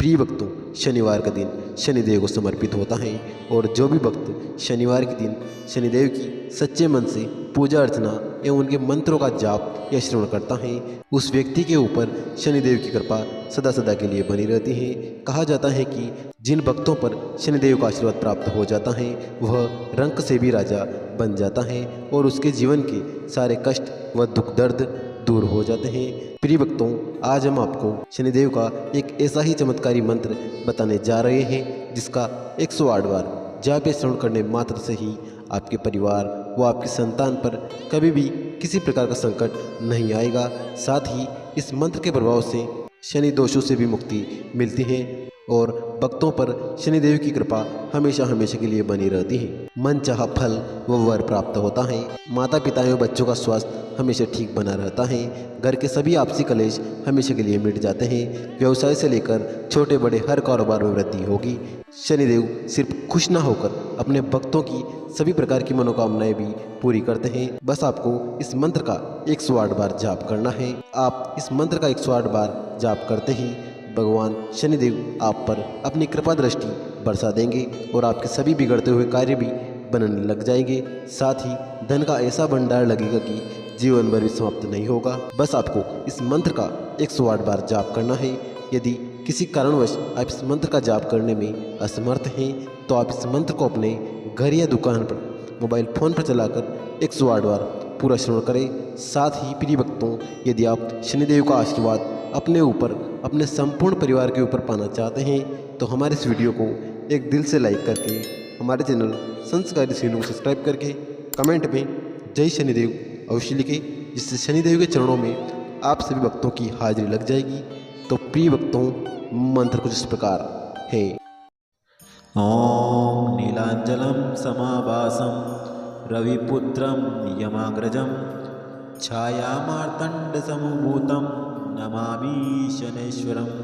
प्रिय भक्तों, शनिवार का दिन शनिदेव को समर्पित होता है और जो भी भक्त शनिवार के दिन शनिदेव की सच्चे मन से पूजा अर्चना एवं उनके मंत्रों का जाप या श्रवण करता है, उस व्यक्ति के ऊपर शनिदेव की कृपा सदा सदा के लिए बनी रहती है। कहा जाता है कि जिन भक्तों पर शनिदेव का आशीर्वाद प्राप्त हो जाता है वह रंक से भी राजा बन जाता है और उसके जीवन के सारे कष्ट व दुख दर्द दूर हो जाते हैं। प्रिय भक्तों, आज हम आपको शनिदेव का एक ऐसा ही चमत्कारी मंत्र बताने जा रहे हैं जिसका 108 बार जाप या श्रवण करने मात्र से ही आपके परिवार व आपकी संतान पर कभी भी किसी प्रकार का संकट नहीं आएगा। साथ ही इस मंत्र के प्रभाव से शनि दोषों से भी मुक्ति मिलती है और भक्तों पर शनिदेव की कृपा हमेशा हमेशा के लिए बनी रहती है। मन चाहा फल व वर प्राप्त होता है। माता पिता एवं बच्चों का स्वास्थ्य हमेशा ठीक बना रहता है। घर के सभी आपसी कलेश हमेशा के लिए मिट जाते हैं। व्यवसाय से लेकर छोटे बड़े हर कारोबार में वृद्धि होगी। शनिदेव सिर्फ खुश न होकर अपने भक्तों की सभी प्रकार की मनोकामनाएं भी पूरी करते हैं। बस आपको इस मंत्र का 108 बार जाप करना है। आप इस मंत्र का 108 बार जाप करते ही भगवान शनिदेव आप पर अपनी कृपा दृष्टि बरसा देंगे और आपके सभी बिगड़ते हुए कार्य भी बनने लग जाएंगे। साथ ही धन का ऐसा भंडार लगेगा कि जीवन भर भी समाप्त नहीं होगा। बस आपको इस मंत्र का 108 बार जाप करना है। यदि किसी कारणवश आप इस मंत्र का जाप करने में असमर्थ हैं तो आप इस मंत्र को अपने घर या दुकान पर मोबाइल फ़ोन पर चलाकर 108 बार पूरा श्रवण करें। साथ ही प्रिय भक्तों, यदि आप शनिदेव का आशीर्वाद अपने ऊपर अपने संपूर्ण परिवार के ऊपर पाना चाहते हैं तो हमारे इस वीडियो को एक दिल से लाइक करके हमारे चैनल संस्कारी सीनू को सब्सक्राइब करके कमेंट में जय शनिदेव अवश्य लिखें, जिससे शनिदेव के चरणों में आप सभी भक्तों की हाजिरी लग जाएगी। तो प्रिय भक्तों, मंत्र कुछ इस प्रकार है। ओम नीलांजलं समाभासं रविपुत्रं यमाग्रजं छायामार्तण्डसमुभूतं नमामि शनैश्वरम्।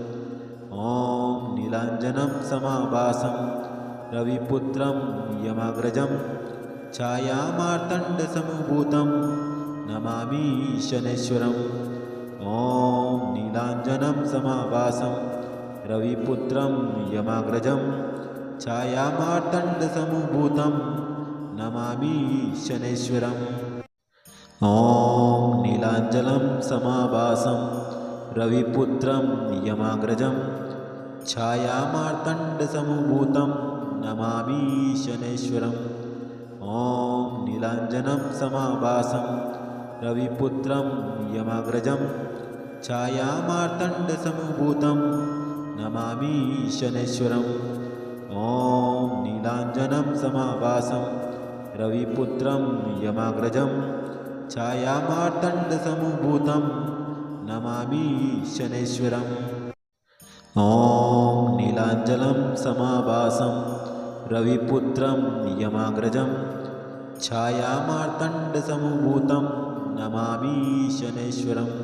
ओम नीलांजनं समाभासं रविपुत्रं यमाग्रजं छायामार्तण्डसमुभूतं नमामि शनैश्वरम्। ओम नीलांजनं समाभासं रविपुत्रं यमाग्रजं छायामार्तण्डसमुभूतं नमामि शनैश्वरम्। ओम नीलांजलं समाभासं रविपुत्रं यमाग्रजं छायामार्तण्डसमुभूतं नमामि शनैश्वरम्। ओम नीलांजनं समाभासं रविपुत्रं यमाग्रजं छायामार्तण्डसमुभूतं नमामि शनैश्वरम्। ओम नीलांजनं समाभासं रविपुत्रं यमाग्रजं छायामार्तण्डसमुभूतं नमामि शनैश्वरम्। ओम नीलांजनं समाभासं रविपुत्रं यमाग्रजं छायामार्तण्डसमुभूतं नमामि शनैश्वरम्।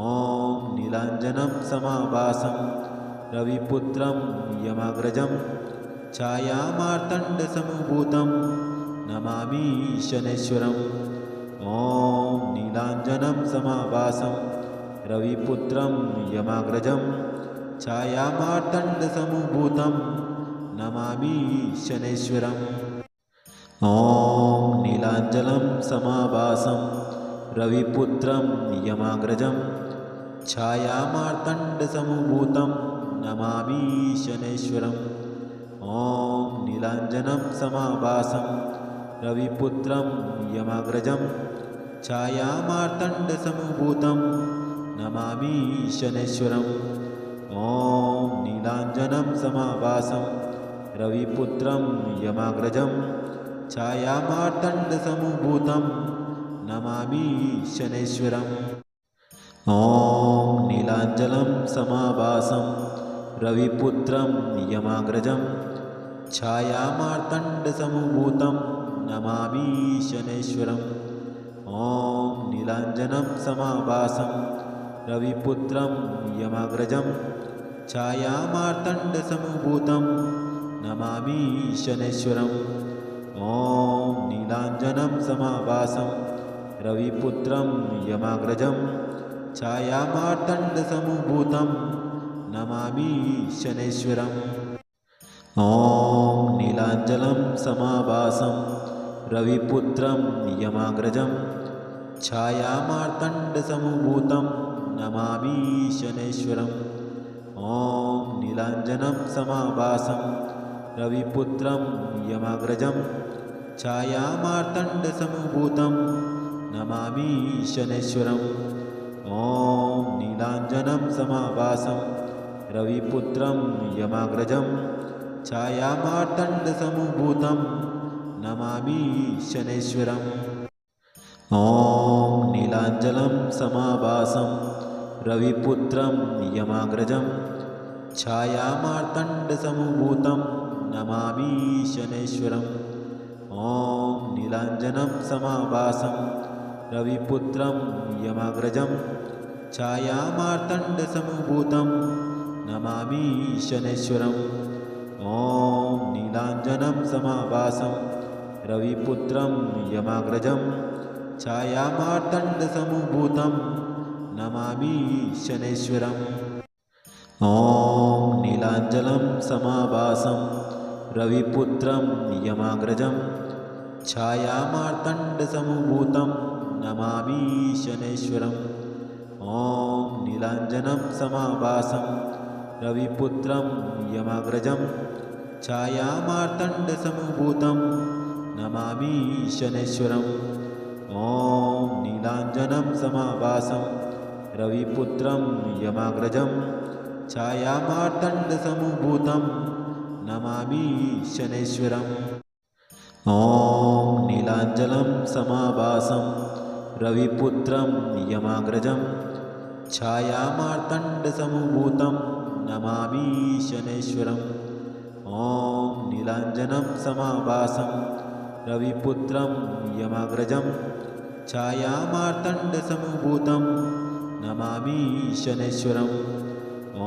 ओम नीलांजनं समाभासं रविपुत्रं यमाग्रजं छायामार्तण्डसमुभूतं नमामि शनैश्वरम्। ओम नीलांजनं समाभासं रविपुत्रं यमाग्रजं छायामार्तण्डसमुभूतं नमामि शनैश्वरम्। ओम नीलांजनं समाभासं रविपुत्रं यमाग्रजं छायामार्तण्डसमुभूतं नमामि शनैश्वरम्। ओम नीलांजनं समाभासं रविपुत्रं यमाग्रजं छायामार्तण्डसमुभूतं नमामि शनैश्वरम्। ओम नीलांजनं समाभासं रविपुत्रं यमाग्रजं छायामार्तण्डसमुभूतं नमामि शनैश्वरम्। ओम नीलांजनं समाभासं रविपुत्रं यमाग्रजं छायामार्तण्डसमुभूतं नमामि शनैश्वरम्। ओम नीलांजनं समाभासं रविपुत्रं यमाग्रजं छायामार्तण्डसमुभूतं नमामि शनैश्वरम्। ओम नीलांजनं समाभासं रविपुत्रं यमाग्रजं छायामार्तण्डसमुभूतं नमामि शनैश्वरम् ॐ नीलाञ्जनं समाभासं रविपुत्रं यमाग्रजं छायामार्तण्डसमभूतं नमामि शनैश्वरम् ॐ नीलाञ्जनं समाभासं रविपुत्रं यमाग्रजं छायामार्तण्डसमभूतं नमामि शनैश्वरम् ॐ नीलाञ्जनं समाभासं रविपुत्रं यमाग्रजं छायामार्तण्डसमभूतं नमामि शनैश्वरम् ॐ नीलाञ्जनं समाभासं रविपुत्रं यमाग्रजं छायामार्तण्डसमभूतं नमामि शनैश्वरम् ॐ नीलाञ्जनं समाभासं रविपुत्रं यमाग्रजं छायामार्तण्डसमभूतं नमामि शनैश्वरम् ॐ नीलाञ्जनं समाभासं रविपुत्रं यमाग्रजं छायामार्तण्डसमभूतं नमामि शनैश्वरम् ॐ नीलाञ्जनं समाभासं रविपुत्रं यमाग्रजं छायामार्तण्डसमभूतं नमामि शनैश्वरम् ॐ नीलाञ्जनं समाभासं रविपुत्रं यमाग्रजं छायामार्तण्डसमभूतं नमामि शनैश्वरम् ॐ नीलाञ्जनं समाभासं रविपुत्रं यमाग्रजं छायामार्तण्डसमभूतं नमामि शनैश्वरम् ॐ नीलाञ्जनं समाभासं रविपुत्रं यमाग्रजं छायामार्तण्डसमभूतं नमामि शनैश्वरम् ॐ नीलाञ्जनं समाभासं रविपुत्रं यमाग्रजं छायामार्तण्डसमभूतं नमामि शनैश्वरम्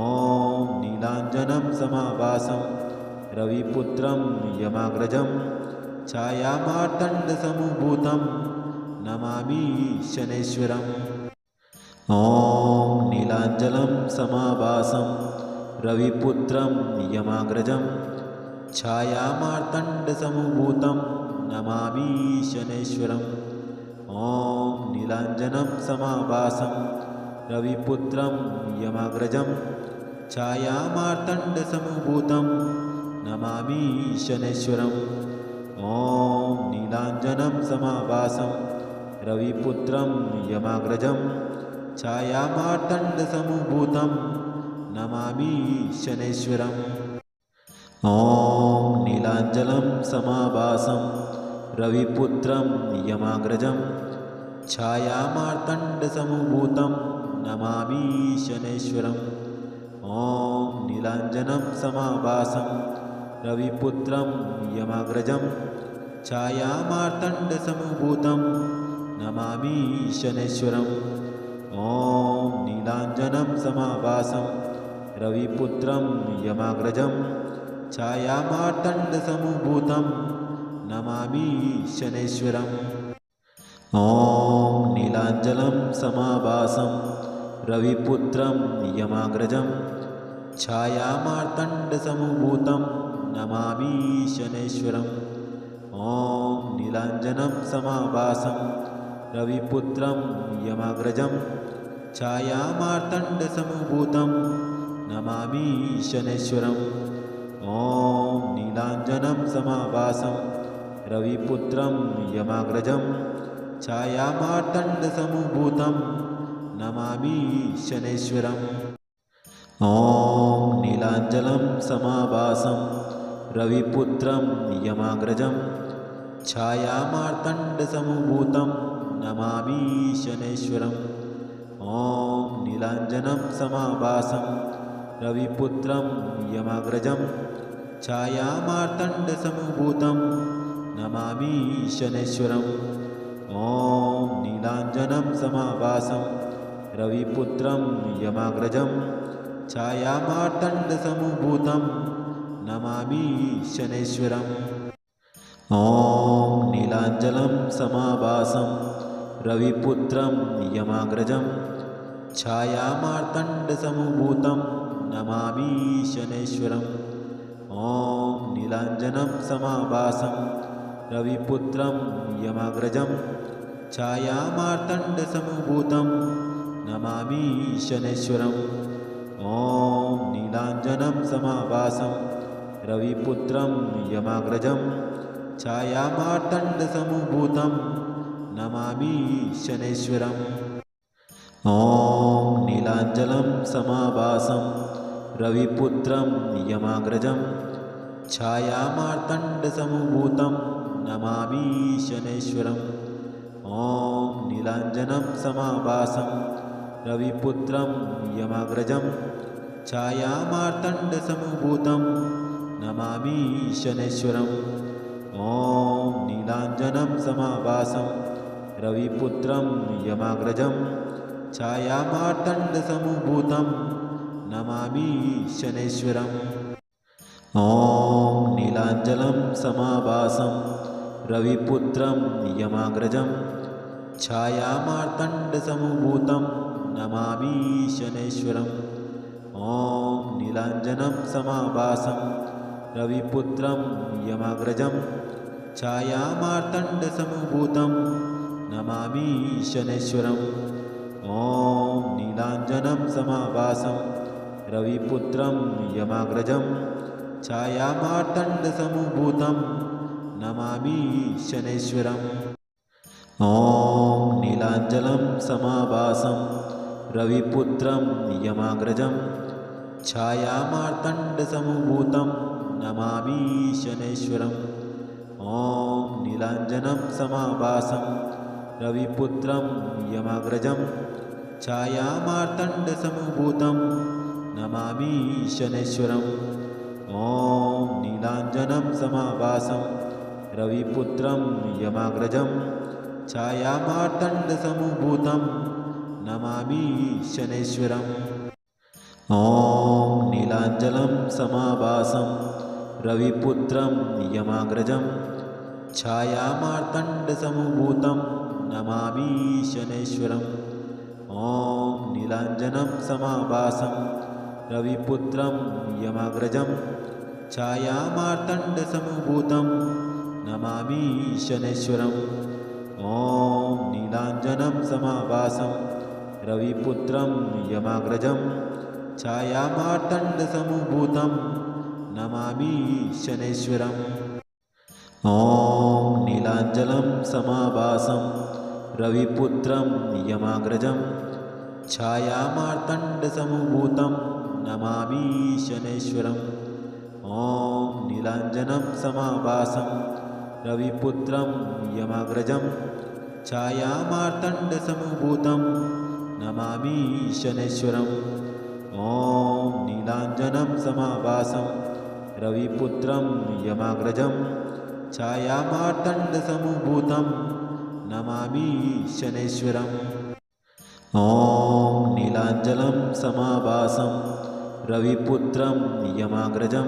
ॐ नीलाञ्जनं समाभासं रविपुत्रं यमाग्रजं छायामार्तण्डसमभूतं नमामि शनैश्वरम् ॐ नीलाञ्जनं समाभासं रविपुत्रं यमाग्रजं छायामार्तण्डसमभूतं नमामि शनैश्वरम् ॐ नीलाञ्जनं समाभासं रविपुत्रं यमाग्रजं छायामार्तण्डसमभूतं नमामि शनैश्वरम् ॐ नीलाञ्जनं समाभासं रविपुत्रं यमाग्रजं छायामार्तण्डसमभूतं नमामि शनैश्वरम् ॐ नीलाञ्जनं समाभासं रविपुत्रं यमाग्रजं छायामार्तण्डसमभूतं नमामि शनैश्वरम् ॐ नीलाञ्जनं समाभासं रविपुत्रं यमाग्रजं छायामार्तण्डसमभूतं नमामि शनैश्वरम् ॐ नीलाञ्जनं समाभासं रविपुत्रं यमाग्रजं छायामार्तण्डसमभूतं नमामि शनैश्वरम् ॐ नीलाञ्जनं समाभासं रविपुत्रं यमाग्रजं छायामार्तण्डसमभूतं नमामि शनैश्वरम् ॐ नीलाञ्जनं समाभासं रविपुत्रं यमाग्रजं छायामार्तण्डसमभूतं नमामि शनैश्वरम् ॐ नीलाञ्जनं समाभासं रविपुत्रं यमाग्रजं छायामार्तण्डसमभूतं नमामि शनैश्वरम् ॐ नीलाञ्जनं समाभासं रविपुत्रं यमाग्रजं छायामार्तण्डसमभूतं नमामि शनैश्वरम् ॐ नीलाञ्जनं समाभासं रविपुत्रं यमाग्रजं छायामार्तण्डसमभूतं नमामि शनैश्वरम् ॐ नीलाञ्जनं समाभासं रविपुत्रं यमाग्रजं छायामार्तण्डसमभूतं नमामि शनैश्वरम् ॐ नीलाञ्जनं समाभासं रविपुत्रं यमाग्रजं छायामार्तण्डसमभूतं नमामि शनैश्वरम् ॐ नीलाञ्जनं समाभासं रविपुत्रं यमाग्रजं छायामार्तण्डसमभूतं नमामि शनैश्वरम् ॐ नीलाञ्जनं समाभासं रविपुत्रं यमाग्रजं छायामार्तण्डसमभूतं नमामि शनैश्वरम् ॐ नीलाञ्जनं समाभासं रविपुत्रं यमाग्रजं छायामार्तण्डसमभूतं नमामि शनैश्वरम् ॐ नीलाञ्जनं समाभासं रविपुत्रं यमाग्रजं छायामार्तण्डसमभूतं नमामि शनैश्वरम् ॐ नीलाञ्जनं समाभासं रविपुत्रं यमाग्रजं छायामार्तण्डसमभूतं नमामि शनैश्वरम् ॐ नीलाञ्जनं समाभासं रविपुत्रं यमाग्रजं छायामार्तण्डसमभूतं नमामि शनैश्वरम् ॐ नीलाञ्जनं समाभासं रविपुत्रं यमाग्रजं छायामार्तण्डसमभूतं नमामि शनैश्वरम् ॐ नीलाञ्जनं समाभासं रविपुत्रं यमाग्रजं छायामार्तण्डसमभूतं नमामि शनैश्वरम् ॐ नीलाञ्जनं समाभासं रविपुत्रं यमाग्रजं छायामार्तण्डसमभूतं नमामि शनैश्वरम् ॐ नीलाञ्जनं समाभासं रविपुत्रं यमाग्रजं छायामार्तण्डसमभूतं नमामि शनैश्वरम् ॐ नीलाञ्जनं समाभासं रविपुत्रं यमाग्रजं छायामार्तण्डसमभूतं नमामि शनैश्वरम् ॐ नीलाञ्जनं समाभासं रविपुत्रं यमाग्रजं छायामार्तण्डसमभूतं नमामि शनैश्वरम् ॐ नीलाञ्जनं समाभासं रविपुत्रं यमाग्रजं छायामार्तण्डसमभूतं नमामि शनैश्वरम् ॐ नीलाञ्जनं समाभासं रविपुत्रं यमाग्रजं छायामार्तण्डसमभूतं नमामि शनैश्वरम् ॐ नीलाञ्जनं समाभासं रविपुत्रं यमाग्रजं छायामार्तण्डसमभूतं नमामि शनैश्वरम् ॐ नीलाञ्जनं समाभासं रविपुत्रं यमाग्रजं छायामार्तण्डसमभूतं नमामि शनैश्वरम् ॐ नीलाञ्जनं समाभासं रविपुत्रं यमाग्रजं छायामार्तण्डसमभूतं नमामि शनैश्वरम् ॐ नीलाञ्जनं समाभासं रविपुत्रं यमाग्रजं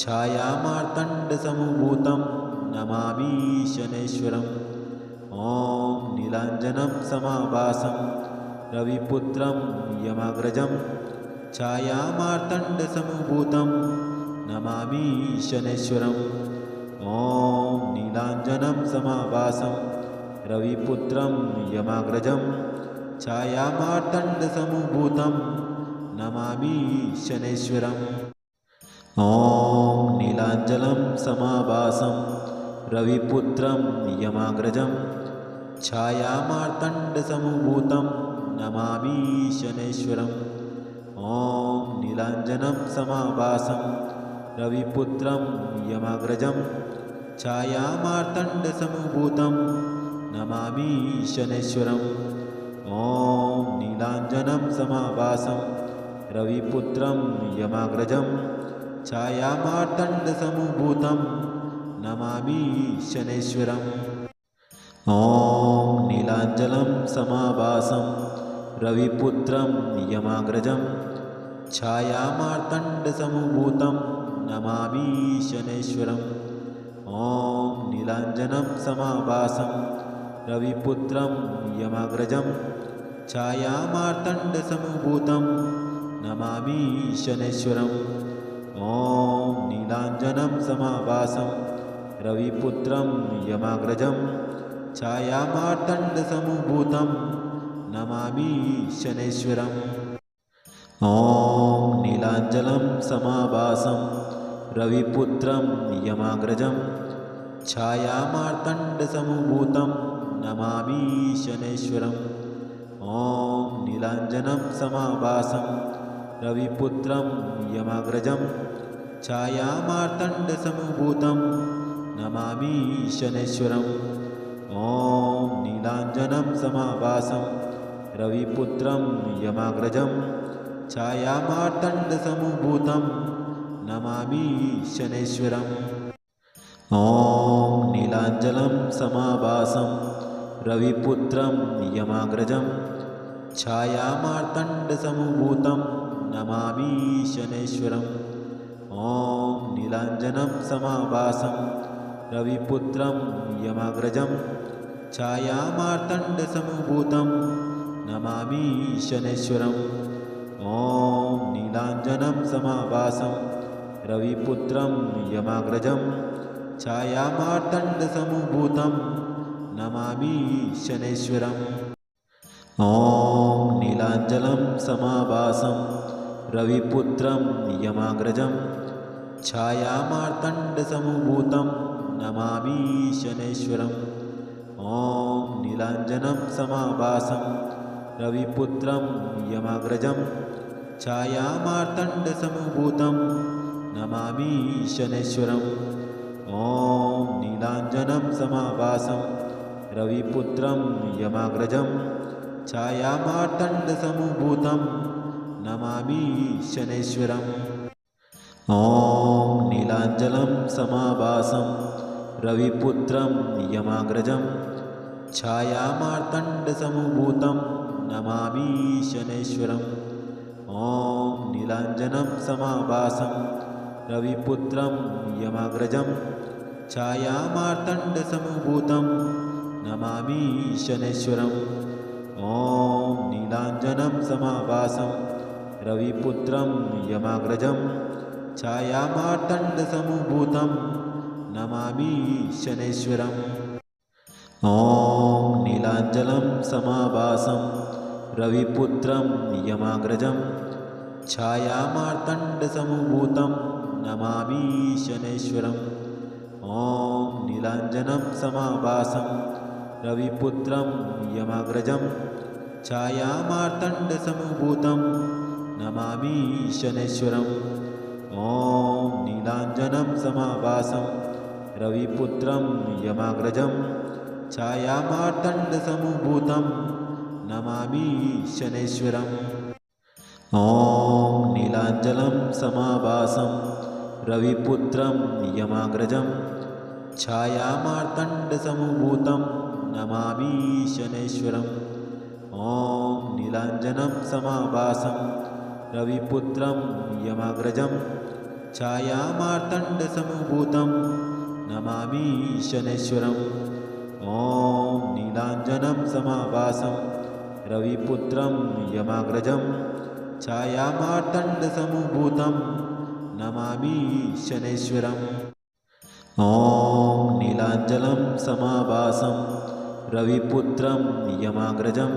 छायामार्तण्डसमभूतं नमामि शनैश्वरम् ॐ नीलाञ्जनं समाभासं रविपुत्रं यमाग्रजं छायामार्तण्डसमभूतं नमामि शनैश्वरम् ॐ नीलाञ्जनं समाभासं रविपुत्रं यमाग्रजं छायामार्तण्डसमभूतं नमामि शनैश्वरम् ॐ नीलाञ्जनं समाभासं रविपुत्रं यमाग्रजं छायामार्तण्डसमभूतं नमामि शनैश्वरम् ॐ नीलाञ्जनं समाभासं रविपुत्रं यमाग्रजं छायामार्तण्डसमभूतं नमामि शनैश्वरम् ॐ नीलाञ्जनं समाभासं रविपुत्रं यमाग्रजं छायामार्तण्डसमभूतं नमामि शनैश्वरम् ॐ नीलाञ्जनं समाभासं रविपुत्रं यमाग्रजं छायामार्तण्डसमभूतं नमामि शनैश्वरम् ॐ नीलाञ्जनं समाभासं रविपुत्रं यमाग्रजं छायामार्तण्डसमभूतं नमामि शनैश्वरम्। ॐ नीलाञ्जनं समाभासं रविपुत्रं यमाग्रजं छायामार्तण्डसमुभूतं नमामि शनैश्वरम्। ॐ नीलाञ्जनं समाभासं रविपुत्रं यमाग्रजं छायामार्तण्डसमुभूतं नमामि शनैश्वरम्। ॐ नीलाञ्जनं समाभासं रविपुत्रं यमाग्रजं छायामार्तण्डसमुभूतं नमामि शनैश्वरम्। ॐ नीलाञ्जनं समाभासं रविपुत्रं यमाग्रजं छायामार्तण्डसमुभूतं नमामि शनैश्वरम्। ॐ नीलाञ्जनं समाभासं रविपुत्रं यमाग्रजं छायामार्तण्डसमुभूतं नमामि शनैश्वरम्। ॐ नीलाञ्जनं समाभासं रविपुत्रं यमाग्रजं छायामार्तण्डसमुभूतं नमामि शनैश्वरम्। ॐ नीलाञ्जनं समाभासं रविपुत्रं यमाग्रजं छायामार्तण्डसमुभूतं नमामि शनैश्वरम्। ॐ नीलाञ्जनं समाभासं रविपुत्रं यमाग्रजं छायामार्तण्डसमुभूतं नमामि शनैश्वरम्। ॐ नीलाञ्जनं समाभासं रविपुत्रं यमाग्रजं छायामार्तण्डसमुभूतं नमामि शनैश्वरम्। ॐ नीलाञ्जनं समाभासं रविपुत्रं यमाग्रजं छायामार्तण्डसमुभूतं नमामि शनैश्वरम्। ॐ नीलाञ्जनं समाभासं रविपुत्रं यमाग्रजं छायामार्तण्डसमुभूतं नमामि शनैश्वरम्। ॐ नीलाञ्जनं समाभासं रविपुत्रं यमाग्रजं छायामार्तण्डसमुभूतं नमामि शनैश्वरम्। ॐ नीलाञ्जनं समाभासं रविपुत्रं यमाग्रजं छायामार्तण्डसमुभूतं नमामि शनैश्वरम्। ॐ नीलाञ्जनं समाभासं रविपुत्रं यमाग्रजं छायामार्तण्डसमुभूतं नमामि शनैश्वरम्। ॐ नीलाञ्जनं समाभासं रविपुत्रं यमाग्रजं छायामार्तण्डसमुभूतं नमामि शनैश्वरम्। ॐ नीलाञ्जनं समाभासं रविपुत्रं यमाग्रजं छायामार्तण्डसमुभूतं नमामि शनैश्वरम्। ॐ नीलाञ्जनं समाभासं रविपुत्रं यमाग्रजं छायामार्तण्डसमुभूतं नमामि शनैश्वरम्। ॐ नीलाञ्जनं समाभासं रविपुत्रं यमाग्रजं छायामार्तण्डसमुभूतं नमामि शनैश्वरम्। ॐ नीलाञ्जनं समाभासं रविपुत्रं यमाग्रजं छायामार्तण्डसमुभूतं नमामि शनैश्वरम्। ॐ नीलाञ्जनं समाभासं रविपुत्रं यमाग्रजं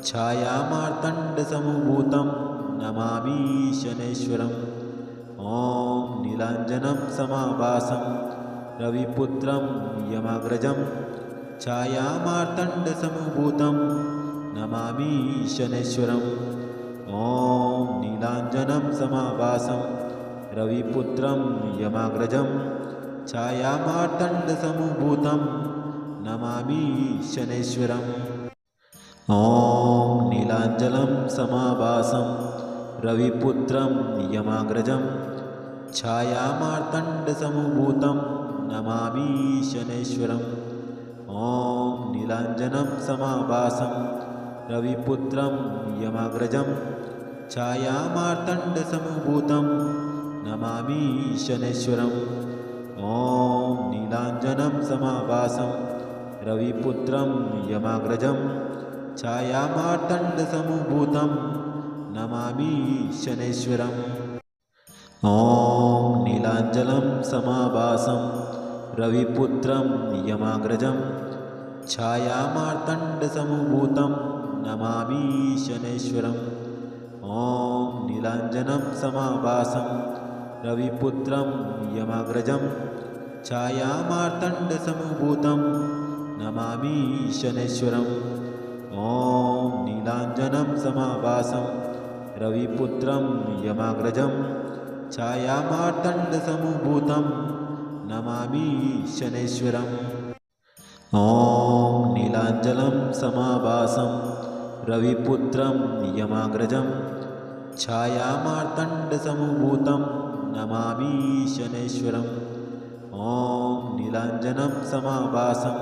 छायामार्तण्डसमुभूतं नमामि शनैश्वरम्। ॐ नीलाञ्जनं समाभासं रविपुत्रं यमाग्रजं छायामार्तण्डसमुभूतं नमामि शनैश्वरम्। ॐ नीलाञ्जनं समाभासं रविपुत्रं यमाग्रजं छायामार्तण्डसमुभूतं नमामि शनैश्वरम्। ॐ नीलाञ्जनं समाभासं रविपुत्रं यमाग्रजं छायामार्तण्डसमुभूतं नमामि शनैश्वरम्। ॐ नीलाञ्जनं समाभासं रविपुत्रं यमाग्रजं छायामार्तण्डसमुभूतं नमामि शनैश्वरम्। ॐ नीलाञ्जनं समाभासं रविपुत्रं यमाग्रजं छायामार्तण्डसमुभूतं नमामि शनैश्वरम् ॐ नीलाञ्जनं समाभासं रविपुत्रं यमाग्रजं छायामार्तण्डसमभूतं नमामि शनैश्वरम् ॐ नीलाञ्जनं समाभासं रविपुत्रं यमाग्रजं छायामार्तण्डसमभूतं नमामि शनैश्वरम् ॐ नीलाञ्जनं समाभासं रविपुत्रं यमाग्रजं छायामार्तण्डसमभूतं नमामि शनैश्वरम् ॐ नीलाञ्जनं समाभासं रविपुत्रं यमाग्रजं छायामार्तण्डसमभूतं नमामि शनैश्वरम् ॐ नीलाञ्जनं समाभासं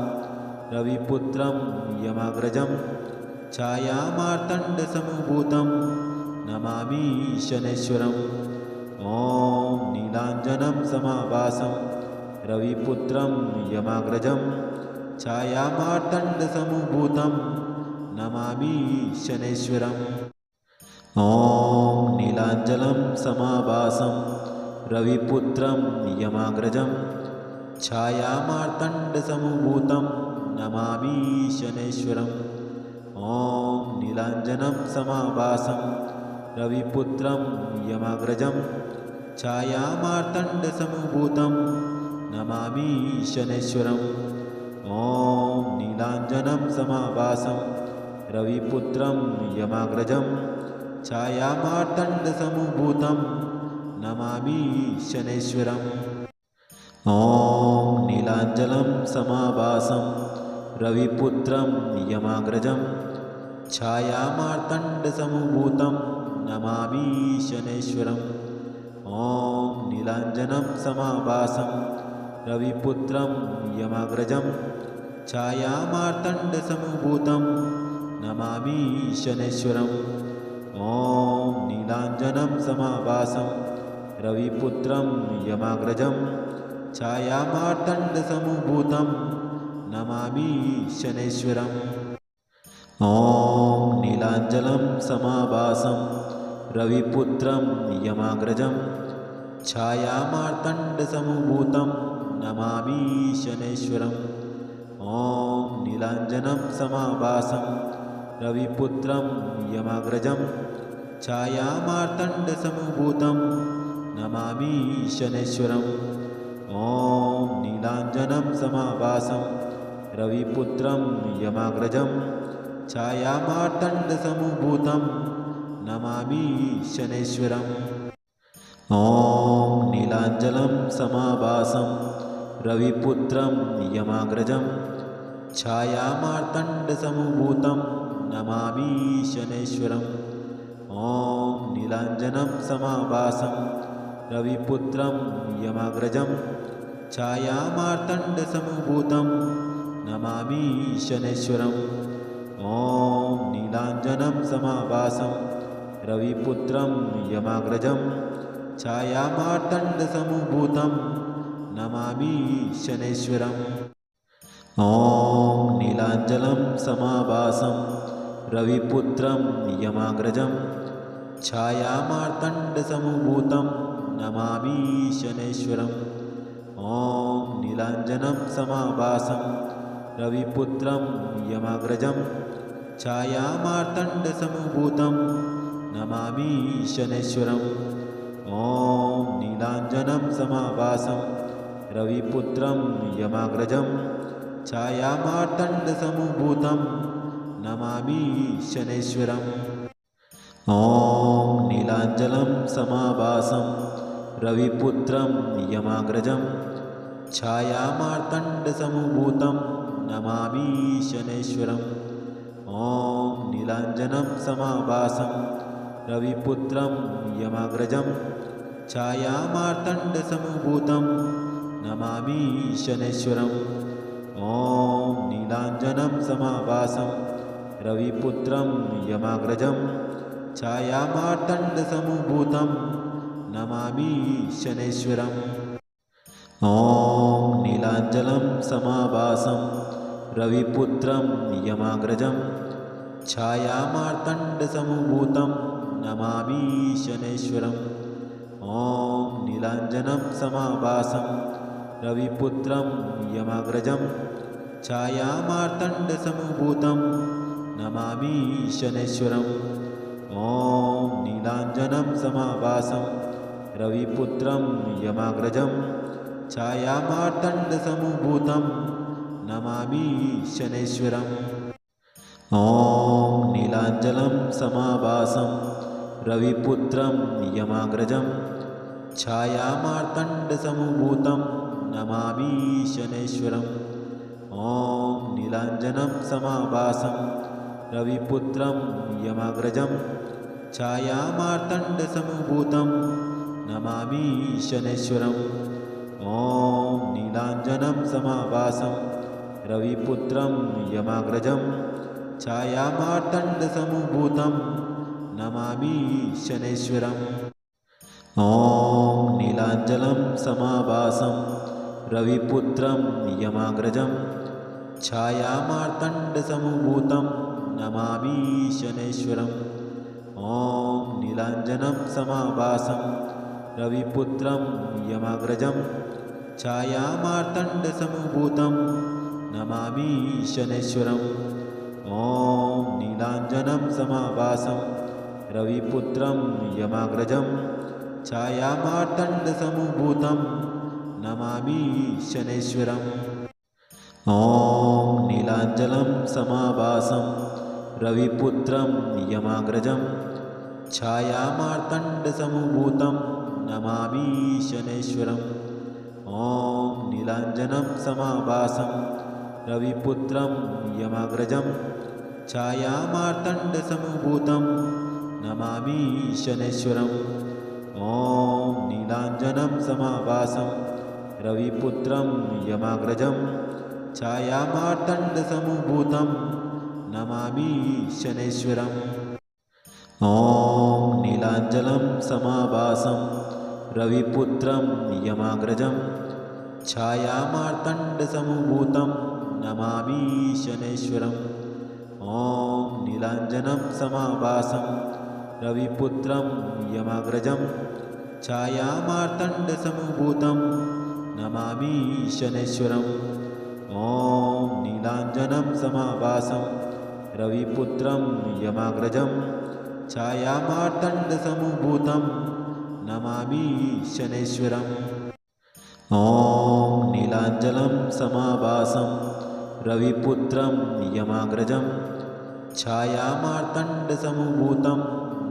रविपुत्रं यमाग्रजं छायामार्तण्डसमभूतं नमामि शनैश्वरम् ॐ नीलाञ्जनं समाभासं रविपुत्रं यमाग्रजं छायामार्तण्डसमभूतं नमामि शनैश्वरम् ॐ नीलाञ्जनं समाभासं रविपुत्रं यमाग्रजं छायामार्तण्डसमभूतं नमामि शनैश्वरम् ॐ नीलाञ्जनं समाभासं रविपुत्रं यमाग्रजं छायामार्तण्डसमभूतं नमामि शनैश्वरम् ॐ नीलाञ्जनं समाभासं रविपुत्रं यमाग्रजं छायामार्तण्डसमभूतं नमामि शनैश्वरम् ॐ नीलाञ्जनं समाभासं रविपुत्रं यमाग्रजं छायामार्तण्डसमभूतं नमामि शनैश्वरम् ॐ नीलाञ्जनं समाभासं रविपुत्रं यमाग्रजं छायामार्तण्डसमभूतं नमामि शनैश्वरम् ॐ नीलाञ्जनं समाभासं रविपुत्रं यमाग्रजं छायामार्तण्डसमभूतं नमामि शनैश्वरम् ॐ नीलाञ्जनं समाभासं रविपुत्रं यमाग्रजं छायामार्तण्डसमभूतं नमामि शनैश्वरम् ॐ नीलाञ्जनं समाभासं रविपुत्रं यमाग्रजं छायामार्तण्डसमभूतं नमामि शनैश्वरम् ॐ नीलाञ्जनं समाभासं रविपुत्रं यमाग्रजं छायामार्तण्डसमभूतं नमामि शनैश्वरम् ॐ नीलाञ्जनं समाभासं रविपुत्रं यमाग्रजं छायामार्तण्डसमभूतं नमामि शनैश्वरम् ॐ नीलाञ्जनं समाभासं रविपुत्रं यमाग्रजं छायामार्तण्डसमभूतं नमामि शनैश्वरम् ॐ नीलाञ्जनं समाभासं रविपुत्रं यमाग्रजं छायामार्तण्डसमभूतं नमामि शनैश्वरम् ॐ नीलाञ्जनं समाभासं रविपुत्रं यमाग्रजं छायामार्तण्डसमभूतं नमामि शनैश्वरम् ॐ नीलाञ्जनं समाभासं रविपुत्रं यमाग्रजं छायामार्तण्डसमभूतं नमामि शनैश्वरम् ॐ नीलाञ्जनं समाभासं रविपुत्रं यमाग्रजं छायामार्तण्डसमभूतं नमामि शनैश्वरम् ॐ नीलाञ्जनं समाभासं रविपुत्रं यमाग्रजं छायामार्तण्डसमभूतं नमामि शनैश्वरम् ॐ नीलाञ्जनं समाभासं रविपुत्रं यमाग्रजं छायामार्तण्डसमभूतं नमामि शनैश्वरम् ॐ नीलाञ्जनं समाभासं रविपुत्रं यमाग्रजं छायामार्तण्डसमभूतं नमामि शनैश्वरम् ॐ नीलाञ्जनं समाभासं रविपुत्रं यमाग्रजं छायामार्तण्डसमभूतं नमामि शनैश्वरम् ॐ नीलाञ्जनं समाभासं रविपुत्रं यमाग्रजं छायामार्तण्डसमुभूतं नमामि शनैश्वरम् ॐ नीलाञ्जनं समाभासं रविपुत्रं यमाग्रजं छायामार्तण्डसमुभूतं नमामि शनैश्वरम् ॐ नीलाञ्जनं समाभासं रविपुत्रं यमाग्रजं छायामार्तण्डसमुभूतं नमामि शनैश्वरम् ॐ नीलाञ्जनं समाभासं रविपुत्रं यमाग्रजं छायामार्तण्डसमुभूतं नमामि शनैश्वरम् ॐ नीलाञ्जनं समाभासं रविपुत्रं यमाग्रजं छायामार्तण्डसमुभूतं नमामि शनैश्वरम् ॐ नीलाञ्जनं समाभासं रविपुत्रं यमाग्रजं छायामार्तण्डसमुभूतं नमामि शनैश्वरम् ॐ नीलाञ्जनं समाभासं रविपुत्रं यमाग्रजं छायामार्तण्डसमुभूतं नमामि शनैश्वरम् ॐ नीलाञ्जनं समाभासं रविपुत्रं यमाग्रजं छायामार्तण्डसमुभूतं नमामि शनैश्वरम् ॐ नीलाञ्जनं समाभासं रविपुत्रं यमाग्रजं छायामार्तण्डसमुभूतं नमामि शनैश्वरम् ॐ नीलाञ्जनं समाभासं रविपुत्रं यमाग्रजं छायामार्तण्डसमुभूतं नमामि शनैश्वरम् ॐ नीलाञ्जनं समाभासं रविपुत्रं यमाग्रजं छायामार्तण्डसमुभूतं नमामि शनैश्वरम् ॐ नीलाञ्जनं समाभासं रविपुत्रं यमाग्रजं छायामार्तण्डसमुभूतं नमामि शनैश्वरम् ॐ नीलाञ्जनं समाभासं रविपुत्रं यमाग्रजं छायामार्तण्डसमुभूतं नमामि शनैश्वरम् ॐ नीलाञ्जनं समाभासं रविपुत्रं यमाग्रजं छायामार्तण्डसमुभूतं नमामि शनैश्वरम् ॐ नीलाञ्जनं समाभासं रविपुत्रं यमाग्रजं छायामार्तण्डसमुभूतं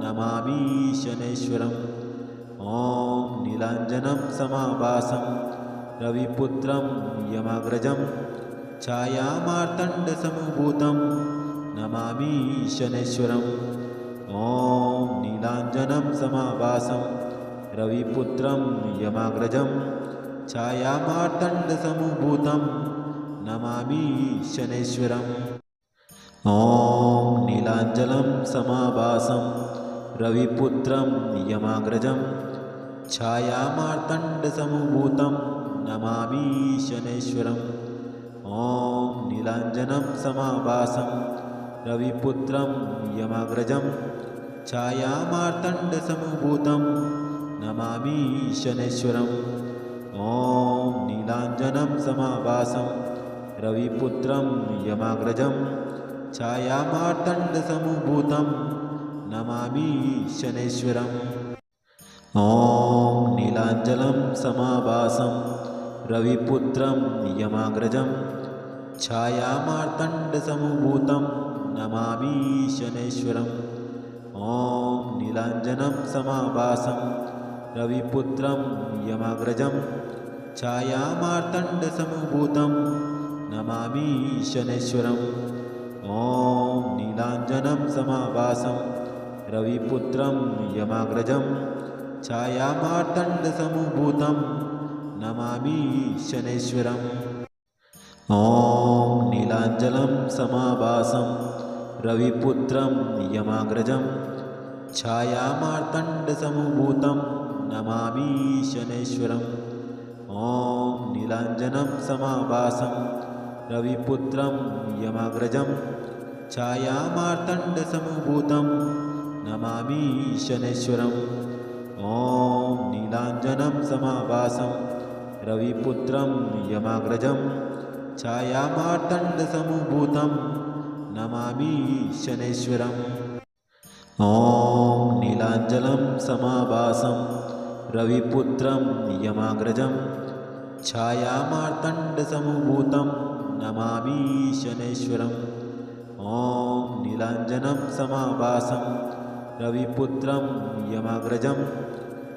नमामि शनैश्वरम् ॐ नीलाञ्जनं समाभासं रविपुत्रं यमाग्रजं छायामार्तण्डसमुभूतं नमामि शनैश्वरम् ॐ नीलाञ्जनं समाभासं रविपुत्रं यमाग्रजं छायामार्तण्डसमुभूतं नमामि शनैश्वरम् ॐ नीलाञ्जनं समाभासं रविपुत्रं यमाग्रजं छायामार्तण्डसमुभूतं नमामि शनैश्वरम् ॐ नीलाञ्जनं समाभासं रविपुत्रं यमाग्रजं छायामार्तण्डसमुभूतं नमामि शनैश्वरम् ॐ नीलाञ्जनं समाभासं रविपुत्रं यमाग्रजं छायामार्तण्डसमुभूतं नमामि शनैश्वरम् ॐ नीलाञ्जनं समाभासं रविपुत्रं यमाग्रजं छायामार्तण्डसमुभूतं नमामि शनैश्वरम् ॐ नीलाञ्जनं समाभासं रविपुत्रं यमाग्रजं छायामार्तण्डसमुभूतं नमामि शनैश्वरम् ॐ नीलाञ्जनं समाभासं रविपुत्रं यमाग्रजं छायामार्तण्डसमुभूतं नमामि शनैश्वरम् ॐ नीलाञ्जनं समाभासं रविपुत्रं यमाग्रजं छायामार्तण्डसमुभूतं नमामि शनैश्वरम् ॐ नीलाञ्जनं समाभासं रविपुत्रं यमाग्रजं छायामार्तण्डसमुभूतं नमामि नमामि शनैश्वरम् ॐ नीलाञ्जनं समाभासं रविपुत्रं यमाग्रजं छायामार्तण्डसमुभूतं नमामि शनैश्वरम् ॐ नीलाञ्जनं समाभासं रविपुत्रं यमाग्रजं छायामार्तण्डसमुभूतं नमामि शनैश्वरम् ॐ नीलाञ्जनं समाभासं रविपुत्रं यमाग्रजं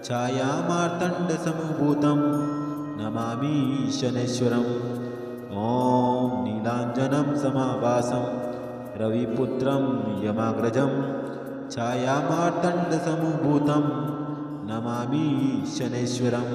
छायामार्तण्डसमुभूतं नमामि शनैश्वरम् ॐ नीलाञ्जनं समाभासं रविपुत्रं यमाग्रजं छायामार्तण्डसमुभूतं नमामि शनैश्वरम्।